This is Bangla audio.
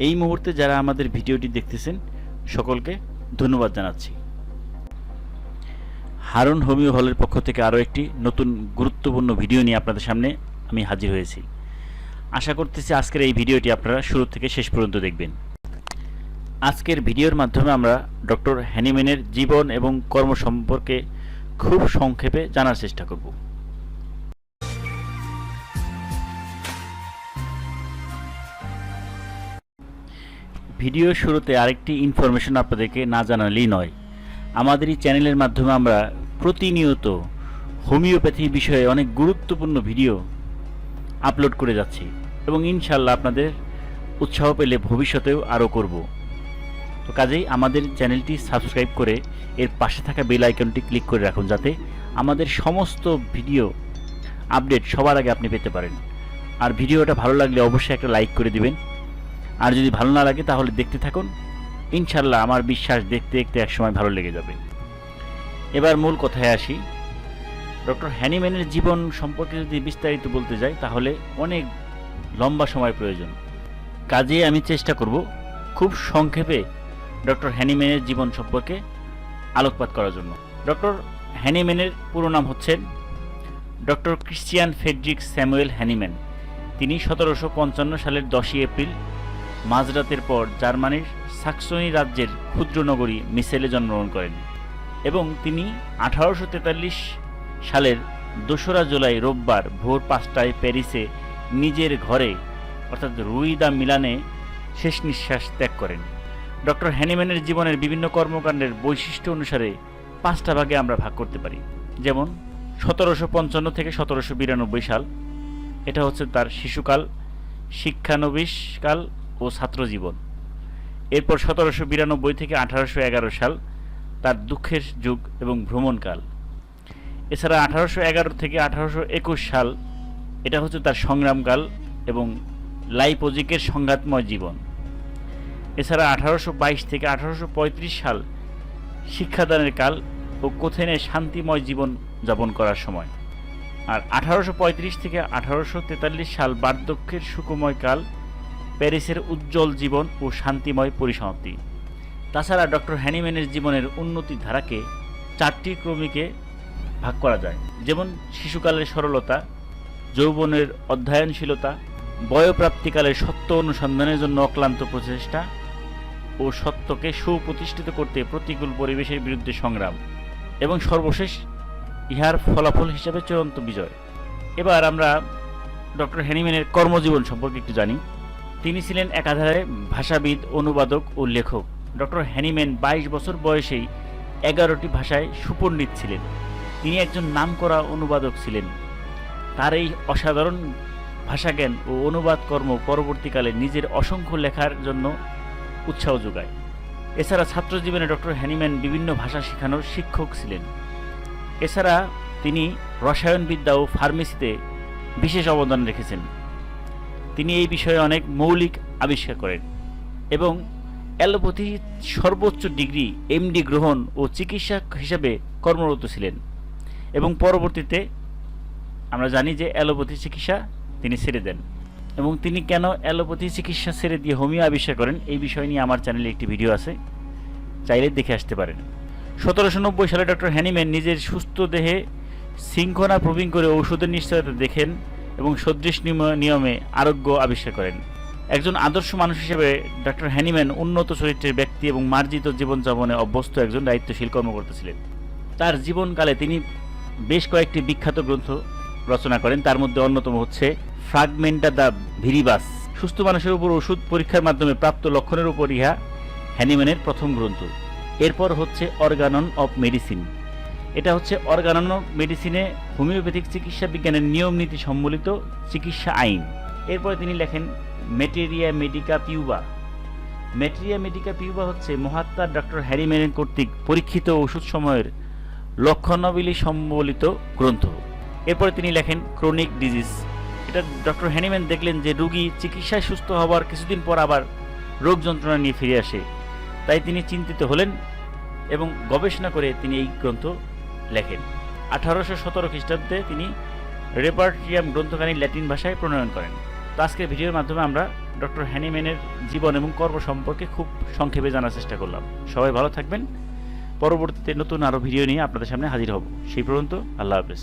এই মুহূর্তে যারা আমাদের ভিডিওটি দেখতেছেন সকলকে ধন্যবাদ জানাচ্ছি। হারুন হোমিও হলের পক্ষ থেকে আরও একটি নতুন গুরুত্বপূর্ণ ভিডিও নিয়ে আপনাদের সামনে আমি হাজির হয়েছি। আশা করতেছি আজকের এই ভিডিওটি আপনারা শুরু থেকে শেষ পর্যন্ত দেখবেন। আজকের ভিডিওর মাধ্যমে আমরা ডক্টর হ্যানিম্যানের জীবন এবং কর্ম সম্পর্কে খুব সংক্ষেপে জানার চেষ্টা করব। ভিডিওর শুরুতে আরেকটি ইনফরমেশন আপনাদেরকে না জানালেই নয়। আমাদের এই চ্যানেলের মাধ্যমে আমরা প্রতিনিয়ত হোমিওপ্যাথি বিষয়ে অনেক গুরুত্বপূর্ণ ভিডিও আপলোড করে যাচ্ছি এবং ইনশাল্লাহ আপনাদের উৎসাহ পেলে ভবিষ্যতেও আরও করব। তো কাজেই আমাদের চ্যানেলটি সাবস্ক্রাইব করে এর পাশে থাকা বেল আইকনটি ক্লিক করে রাখুন, যাতে আমাদের সমস্ত ভিডিও আপডেট সবার আগে আপনি পেতে পারেন। আর ভিডিওটা ভালো লাগলে অবশ্যই একটা লাইক করে দিবেন। আর যদি ভালো না লাগে তাহলে দেখতে থাকুন, ইনশাল্লাহ আমার বিশ্বাস দেখতে দেখতে একসময় ভালো লেগে যাবে। এবার মূল কথায় আসি। ডক্টর হ্যানিম্যানের জীবন সম্পর্কে যদি বিস্তারিত বলতে যাই তাহলে অনেক লম্বা সময় প্রয়োজন। কাজেই আমি চেষ্টা করব খুব সংক্ষেপে ডক্টর হ্যানিম্যানের জীবন সম্পর্কে আলোকপাত করার জন্য। ডক্টর হ্যানিম্যানের পুরো নাম হচ্ছেন doctor Christian Frederick Samuel Hahnemann. তিনি 1755 সালের 10ই এপ্রিল মাঝরাতের পর জার্মানির সাক্সনি রাজ্যের ক্ষুদ্র নগরী মিসেলে জন্মগ্রহণ করেন এবং তিনি 1843 সালের 2রা জুলাই রোববার ভোর 5টায় প্যারিসে নিজের ঘরে অর্থাৎ রুই দ্য মিলানে শেষ নিঃশ্বাস ত্যাগ করেন। ডক্টর হ্যানিম্যানের জীবনের বিভিন্ন কর্মকাণ্ডের বৈশিষ্ট্য অনুসারে 5টা ভাগে আমরা ভাগ করতে পারি। যেমন 1755 থেকে 1792 সাল, এটা হচ্ছে তার শিশুকাল, শিক্ষানবিশকাল ও ছাত্রজীবন। এরপর 1792 থেকে 1811 সাল তার দুঃখের যুগ এবং ভ্রমণকাল। এছাড়া 1811 থেকে 1821 সাল এটা হচ্ছে তার সংগ্রামকাল এবং লাইপোজিকের সংঘাতময় জীবন। এছাড়া 1822 থেকে 1835 সাল শিক্ষাদানের কাল ও কোথেনে শান্তিময় জীবন যাপন করার সময়। আর 1835 থেকে 1843 সাল বার্ধক্যের সুখময় কাল, প্যারিসের উজ্জ্বল জীবন ও শান্তিময় পরিসমাপ্তি। তাছাড়া ডক্টর হ্যানিম্যানের জীবনের উন্নতি ধারাকে 4টি ক্রমিকে ভাগ করা যায়। যেমন শিশুকালের সরলতা, যৌবনের অধ্যয়নশীলতা, বয়প্রাপ্তিকালের সত্য অনুসন্ধানের জন্য অক্লান্ত প্রচেষ্টা ও সত্যকে সুপ্রতিষ্ঠিত করতে প্রতিকূল পরিবেশের বিরুদ্ধে সংগ্রাম এবং সর্বশেষ ইহার ফলাফল হিসাবে চূড়ান্ত বিজয়। এবার আমরা ডক্টর হ্যানিম্যানের কর্মজীবন সম্পর্কে একটু জানি। তিনি ছিলেন একাধারে ভাষাবিদ, অনুবাদক ও লেখক। ডক্টর হ্যানিম্যান 22 বছর বয়সেই 11টি ভাষায় সুপণ্ডিত ছিলেন। তিনি একজন নামকরা অনুবাদক ছিলেন। তার এই অসাধারণ ভাষাজ্ঞান ও অনুবাদ কর্ম পরবর্তীকালে নিজের অসংখ্য লেখার জন্য উৎসাহ যোগায়। এছাড়া ছাত্রজীবনে ডক্টর হ্যানিম্যান বিভিন্ন ভাষা শেখানোর শিক্ষক ছিলেন। এছাড়া তিনি রসায়নবিদ্যা ও ফার্মেসিতে বিশেষ অবদান রেখেছেন। তিনি এই বিষয়ে অনেক মৌলিক আবিষ্কার করেন এবং অ্যালোপ্যাথি সর্বোচ্চ ডিগ্রি এমডি গ্রহণ ও চিকিৎসক হিসেবে কর্মরত ছিলেন এবং পরবর্তীতে আমরা জানি যে অ্যালোপ্যাথি চিকিৎসা তিনি ছেড়ে দেন। এবং তিনি কেন অ্যালোপ্যাথি চিকিৎসা ছেড়ে দিয়ে হোমিও আবিষ্কার করেন এই বিষয় নিয়ে আমার চ্যানেলে একটি ভিডিও আছে, চাইলে দেখে আসতে পারেন। 1790 সালে ডক্টর হ্যানিম্যান নিজের সুস্থ দেহে শৃঙ্খলা প্রবীণ করে ঔষধের নিশ্চয়তা দেখেন এবং সদৃশ নিয়মে আরোগ্য আবিষ্কার করেন। একজন আদর্শ মানুষ হিসেবে ডক্টর হ্যানিম্যান উন্নত চরিত্রের ব্যক্তি এবং মার্জিত জীবনযাপনে অভ্যস্ত একজন দায়িত্বশীল কর্মকর্তা ছিলেন। তার জীবনকালে তিনি বেশ কয়েকটি বিখ্যাত গ্রন্থ রচনা করেন। তার মধ্যে অন্যতম হচ্ছে ফ্রাগমেন্টা দ্য ভিরিবাস। সুস্থ মানুষের উপর ওষুধ পরীক্ষার মাধ্যমে প্রাপ্ত লক্ষণের উপর ইহা হ্যানিম্যানের প্রথম গ্রন্থ। এরপর হচ্ছে অর্গানন অফ মেডিসিন। এটা হচ্ছে অর্গানন অফ মেডিসিনে হোমিওপ্যাথিক চিকিৎসা বিজ্ঞানের নিয়ম নীতি সম্বলিত চিকিৎসা আইন। এরপরে তিনি লেখেন ম্যাটেরিয়া মেডিকা পিউবা। ম্যাটেরিয়া মেডিকা পিউবা হচ্ছে মহাত্মা ডক্টর হ্যানিম্যান কর্তৃক পরীক্ষিত ওষুধ সময়ের লক্ষণাবলী সম্বলিত গ্রন্থ। এরপরে তিনি লেখেন ক্রনিক ডিজিজ। এটা ডক্টর হ্যানিম্যান দেখলেন যে রোগী চিকিৎসায় সুস্থ হওয়ার কিছুদিন পর আবার রোগ যন্ত্রণা নিয়ে ফিরে আসে, তাই তিনি চিন্তিত হলেন এবং গবেষণা করে তিনি এই গ্রন্থ লেখেন। 1817 খ্রিস্টাব্দে তিনি রেপার্টিয়াম গ্রন্থখানি ল্যাটিন ভাষায় প্রণয়ন করেন। তো আজকের ভিডিওর মাধ্যমে আমরা ডক্টর হ্যানিম্যানের জীবন এবং কর্ম সম্পর্কে খুব সংক্ষেপে জানার চেষ্টা করলাম। সবাই ভালো থাকবেন। পরবর্তীতে নতুন আরও ভিডিও নিয়ে আপনাদের সামনে হাজির হব। সেই পর্যন্ত আল্লাহ হাফেজ।